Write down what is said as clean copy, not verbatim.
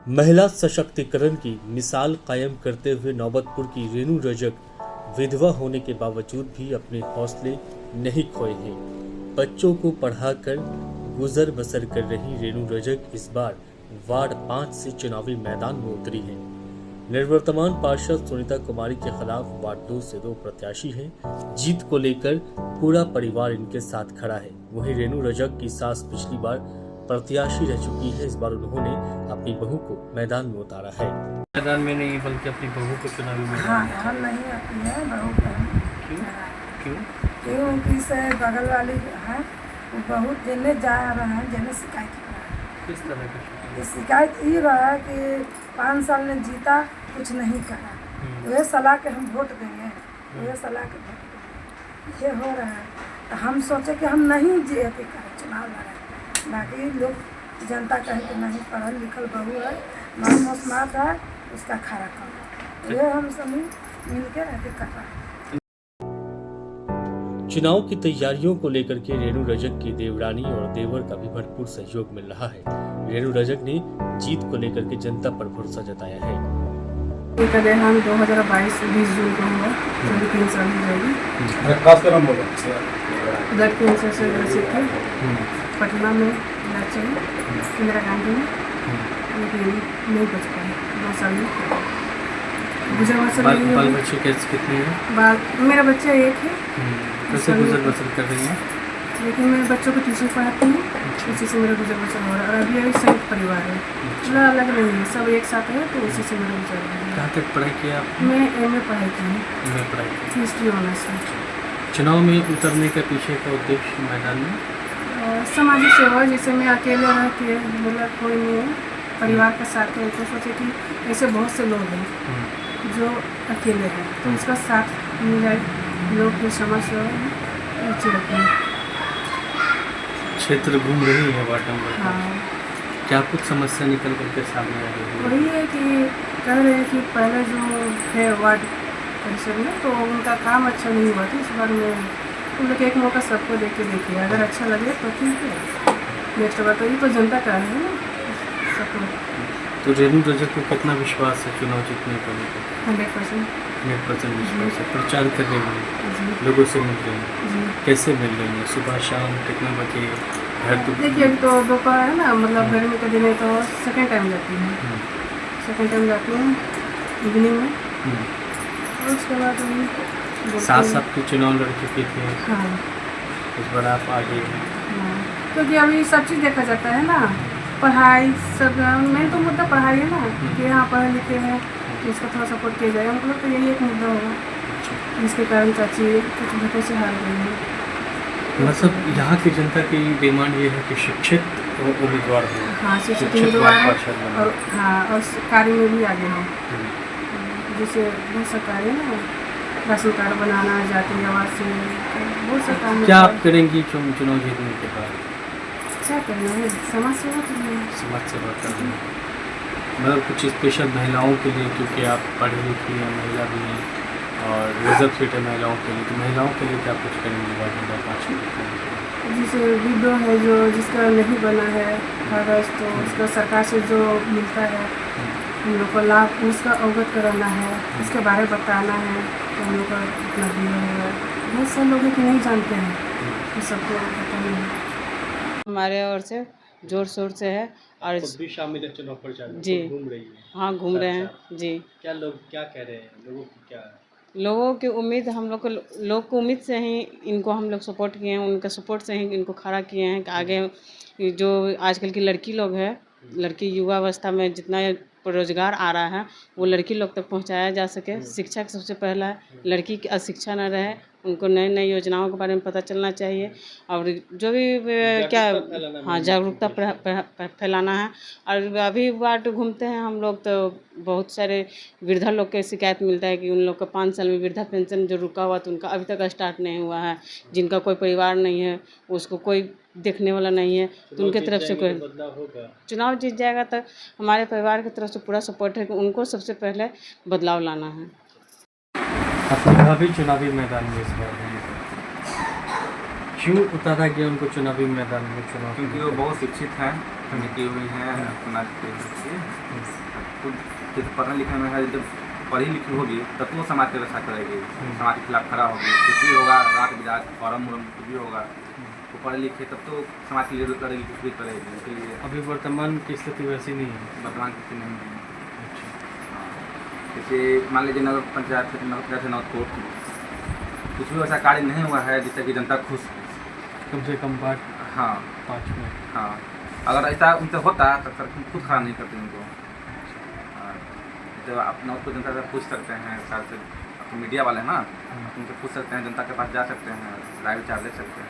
महिला सशक्तिकरण की मिसाल कायम करते हुए नौबतपुर की रेणु रजक विधवा होने के बावजूद भी अपने हौसले नहीं खोए हैं। बच्चों को पढ़ाकर गुजर बसर कर रही रेणु रजक इस बार वार्ड 5 से चुनावी मैदान में उतरी है। निवर्तमान पार्षद सुनीता कुमारी के खिलाफ वार्ड 2 से 2 प्रत्याशी हैं। जीत को लेकर पूरा परिवार इनके साथ खड़ा है। वहीं रेणु रजक की सास पिछली बार प्रत्याशी रह चुकी है। इस बार उन्होंने अपनी बहू को मैदान में उतारा है। मैदान में नहीं बल्कि अपनी बहू को चुनावी मैदान हाँ, में। हम नहीं आती है बहू बहन। क्यों क्यों क्योंकि से बगल वाली है वो बहुत जिन्हें जा रहा है जिन्हें शिकायत कर रहा है। किस तरह का ये शिकायत ये रहा है कि 5 साल में जीता कुछ नहीं करा, वह सलाह के हम वोट देंगे, वह सलाह के वोट देंगे, ये हो रहा है। तो हम सोचे कि हम नहीं जीते करें चुनाव लड़ाए, बाकी लोग जनता कहे कि नहीं पढ़ल लिखल बहू है, मानो स्मार्ट है, उसका खड़ा करो, ये हम सब मिलकर रहते कर रहा है। चुनाव की तैयारियों को लेकर के रेणु रजक की देवरानी और देवर का भी भरपूर सहयोग मिल रहा है। रेणु रजक ने जीत को लेकर के जनता पर भरोसा जताया है। इनका देहांत 2022 20 जून को हुआ, सभी 3 साल हो जाएगी। ब्लड कैंसर से ग्रसित थे, पटना में इलाज चली, इंदिरा गांधी में, लेकिन नहीं बच पाए। 2 साल में गुजर बसर नहीं बाल हुई। बच्चे कितने हैं? मेरा बच्चा एक है, कैसे गुजर बसर कर रही हैं? लेकिन मैं बच्चों को ट्यूशन पढ़ाती हूँ, उसी से मेरा गुजर बसर हो रहा है। और अभी संयुक्त परिवार है, थोड़ा अलग नहीं है, सब एक साथ है, तो उसी से मेरा गुजर रहा है। कहाँ तक पढ़ाई किया आप? मैं MA पढ़ाई की हूँ, मैं पढ़ाई की। हिस्ट्री ऑनर्स है। चुनाव में उतरने का पीछे का उद्देश्य मैदान में सामाजिक सेवा, जैसे मैं अकेले रह के मतलब कोई नहीं है, परिवार के साथ है, तो सोचे कि ऐसे बहुत से लोग हैं जो अकेले हैं, तो उसका साथ मिल जाए, लोग की समस्या नीचे रखें। क्षेत्र घूम रही है वार्ड नंबर। हाँ, क्या कुछ समस्या निकल करके सामने आ रही है? वही है कि कह रहे हैं कि पहले जो है वार्ड परिषद में, तो उनका काम अच्छा नहीं हुआ था। इस बार में उन लोग एक मौका सबको देख के देखिए, अगर अच्छा लगे तो ठीक है, नेक्स्ट बार। तो ये तो जनता का है ना, सबको। तो रेणु रजक को कितना विश्वास है चुनाव जीतने को लेकर? 100%। 100% विश्वास है। प्रचार कर रही हैं, जी लोगों से मिल रही हैं, जी। कैसे मिल रही हैं? सुबह शाम कितने बजे घर तो? देखिए अभी तो दोपहर है ना, मतलब गर्मी के दिन है, तो सेकेंड टाइम जाती हूँ, सेकेंड टाइम जाती हूँ इवनिंग में, और उसके बाद सास आपकी चुनाव लड़ चुकी थी, हाँ इस बार आप आगे हैं। हाँ, क्योंकि अभी सब चीज़ देखा जाता है ना, पढ़ाई सब, मेन तो मुद्दा पढ़ाई है ना, कि यहाँ पढ़े लिखे हैं तो इसको थोड़ा सपोर्ट किया जाए। मतलब तो यही एक मुद्दा होगा, जिसके कारण चाची कुछ भूखों से हार गई है। मतलब यहाँ की जनता की डिमांड ये है कि शिक्षित उम्मीदवार हो। हाँ, शिक्षित शिक्षित उम्मीदवार वार्ड है, पार्षद बने। और हाँ, और कार्य में भी आगे हो, जैसे बहुत सा कार्य है ना, राशन कार्ड बनाना, जाति आवास से बहुत सा काम। क्या आप करेंगी चुनाव जीतने के बाद? क्या करना है, समाज सेवा करना है। समाज सेवा करना है, मतलब कुछ स्पेशल महिलाओं के लिए, क्योंकि आप पढ़ी लिखी हैं, महिला भी हैं और रिजर्व सीट है महिलाओं के लिए, तो महिलाओं के लिए क्या कुछ करेंगे वार्ड नंबर 5 में? जैसे विडो है जो जिसका नहीं बना है कागज, तो उसका सरकार से जो मिलता है हम लोग को लाभ, उसका अवगत कराना है, उसके बारे में बताना है, तो हम लोग का इतना दिया है। बहुत से लोग हैं कि नहीं जानते हैं, तो सबको बताना है। हमारे ओर से जोर शोर से है, और खुद भी शामिल है चुनाव प्रचार में, जी। घूम रही है। हाँ, घूम रहे हैं जी। क्या लोग क्या कह रहे हैं, लोगों की क्या? लोगों की उम्मीद, हम लोग को उम्मीद से ही इनको हम लोग सपोर्ट किए हैं, उनके सपोर्ट से ही इनको खड़ा किए हैं कि आगे जो आजकल की लड़की लोग है, लड़की युवा अवस्था में जितना रोजगार आ रहा है वो लड़की लोग तक पहुंचाया जा सके। शिक्षा सबसे पहला है, लड़की की अशिक्षा न रहे, उनको नई नई योजनाओं के बारे में पता चलना चाहिए, और जो भी क्या, हाँ, जागरूकता फैलाना है। और अभी वार्ड घूमते हैं हम लोग, तो बहुत सारे वृद्धा लोग के शिकायत मिलता है कि उन लोग का 5 साल में वृद्धा पेंशन जो रुका हुआ, तो उनका अभी तक स्टार्ट नहीं हुआ है। जिनका कोई परिवार नहीं है, उसको कोई देखने वाला नहीं है, तो उनके तरफ से कोई बदलाव होगा। चुनाव जीत जाएगा तो हमारे परिवार की तरफ से पूरा सपोर्ट है कि उनको सबसे पहले बदलाव लाना है। अपना भी चुनावी मैदान में इस बार क्यों उतारा गया उनको चुनावी मैदान में? चुनाव क्योंकि वो बहुत शिक्षित हैं, लिखी हुई हैं, अपना जैसे पढ़ने लिखने में है, जब पढ़ी लिखी होगी तब तो वो समाज की रक्षा करेगी, समाज के खिलाफ खड़ा होगी, कुछ भी होगा, रात बिरात फॉर्म उर्म कुछ भी होगा, वो पढ़े लिखे तब तो समाज के लिए करेगी, कुछ भी करेगी। इसलिए अभी वर्तमान की स्थिति वैसी नहीं है। वर्तमान स्थिति नहीं है। जैसे मान लीजिए नगर पंचायत से नौतकोट कुछ भी ऐसा कार्य नहीं हुआ है जिससे कि जनता खुश है। कम से कम बात हाँ 5 मिनट। हाँ, अगर ऐसा उनसे होता तो सर खुद खड़ा नहीं करते उनको। जब आप नौत को जनता से पूछ सकते हैं, साथ से मीडिया वाले हैं ना, उनसे पूछ सकते हैं, जनता के पास जा सकते हैं, राय विचार ले सकते हैं।